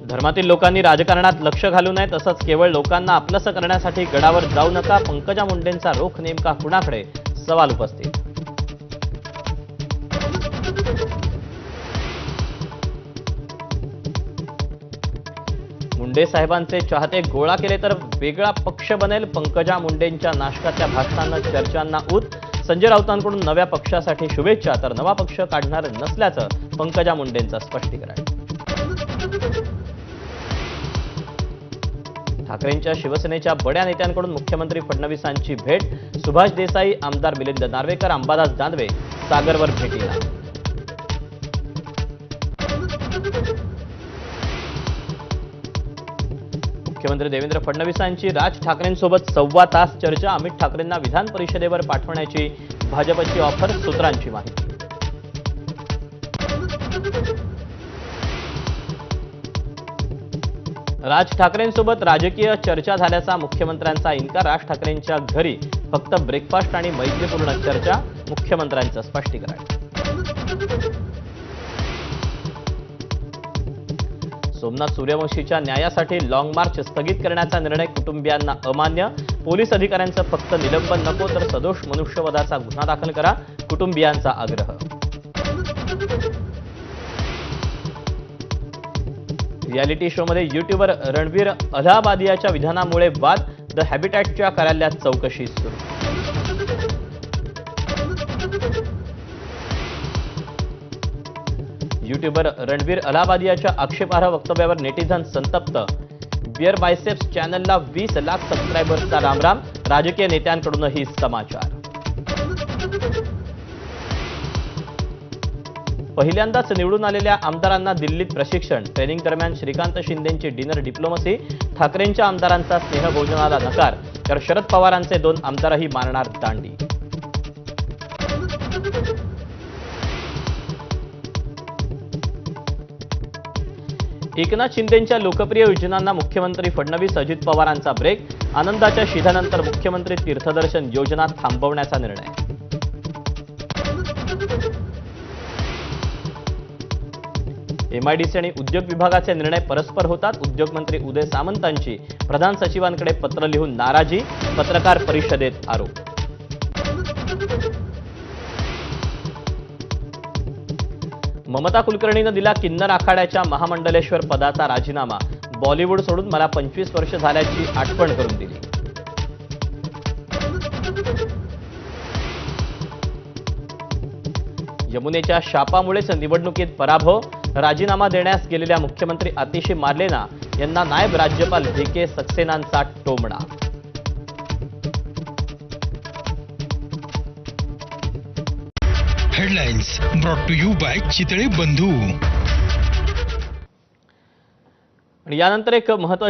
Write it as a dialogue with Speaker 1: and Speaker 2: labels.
Speaker 1: धर्मातील लोकांनी राजकारणात लक्ष घालू नये, तसंच केवळ लोकांना आपलंसं करण्यासाठी गडावर जाऊ नका. पंकजा मुंडेंचा रोख नेमका कुणाकडे? सवाल उपस्थित. मुंडे साहेबांचे चाहते गोळा केले तर वेगळा पक्ष बनेल. पंकजा मुंडेंच्या नाशकाच्या भाषणांना चर्चांना ऊत. संजय राऊतांकडून नव्या पक्षासाठी शुभेच्छा, तर नवा पक्ष काढणार नसल्याचं पंकजा मुंडेंचं स्पष्टीकरण. ठाकरेंच्या शिवसेनेच्या बड्या नेत्यांकडून मुख्यमंत्री फडणवीसांची भेट. सुभाष देसाई, आमदार मिलिंद नार्वेकर, अंबादास दानवे सागरवर भेटीला. मुख्यमंत्री देवेंद्र फडणवीसांची राज ठाकरेंसोबत 1.25 तास चर्चा. अमित ठाकरेंना विधान परिषदेवर पाठवण्याची भाजपची ऑफर, सूत्रांची माहिती. राज ठाकरेंसोबत राजकीय चर्चा झाल्याचा मुख्यमंत्र्यांचा इन्कार. राज ठाकरेंच्या घरी फक्त ब्रेकफास्ट आणि मैत्रीपूर्ण चर्चा, मुख्यमंत्र्यांचं स्पष्टीकरण. सोमनाथ सूर्यवंशीच्या न्यायासाठी लॉंग मार्च स्थगित करण्याचा निर्णय कुटुंबियांना अमान्य. पोलीस अधिकाऱ्यांचं फक्त निलंबन नको, तर सदोष मनुष्यवधाचा गुन्हा दाखल करा, कुटुंबियांचा आग्रह. रियालिटी शोमध्ये युट्यूबर रणवीर अलाहाबादियाच्या विधानामुळे वाद. द हॅबिटॅटच्या कार्यालयात चौकशी सुरू. युट्यूबर रणवीर अलाहाबादियाच्या आक्षेपार्ह वक्तव्यावर नेटिझन संतप्त. बिअर बायसेप्स चॅनलला 20 लाख सबस्क्रायबर्सचा रामराम. राजकीय नेत्यांकडूनही समाचार. पहिल्यांदाच निवडून आलेल्या आमदारांना दिल्लीत प्रशिक्षण. ट्रेनिंग दरम्यान श्रीकांत शिंदेंची डिनर डिप्लोमसी. ठाकरेंच्या आमदारांचा स्नेहभोजनाला नकार, तर शरद पवारांचे 2 आमदारही मारणार दांडी. एकनाथ शिंदेंच्या लोकप्रिय योजनांना मुख्यमंत्री फडणवीस, अजित पवारांचा ब्रेक. आनंदाच्या शिधानंतर मुख्यमंत्री तीर्थदर्शन योजना थांबवण्याचा निर्णय. एमआयडीसी आणि उद्योग विभागाचे निर्णय परस्पर होतात. उद्योग मंत्री उदय सामंतांची प्रधान सचिवांकडे पत्र लिहून नाराजी. पत्रकार परिषदेत आरोप. ममता कुलकर्णीनं दिला किन्नर आखाड्याच्या महामंडलेश्वर पदाचा राजीनामा. बॉलिवूड सोडून मला 25 वर्ष झाल्याची आठवण करून दिली. यमुनेच्या शापामुळेच निवडणुकीत पराभव. राजीनामा देण्यास गेलेल्या मुख्यमंत्री आतिशी मार्लेना यांना नायब राज्यपाल व्ही.के. सक्सेनांचा टोमणा.
Speaker 2: Headlines brought to you by Chitale Bandhu.
Speaker 1: यानंतर एक महत्त्वाची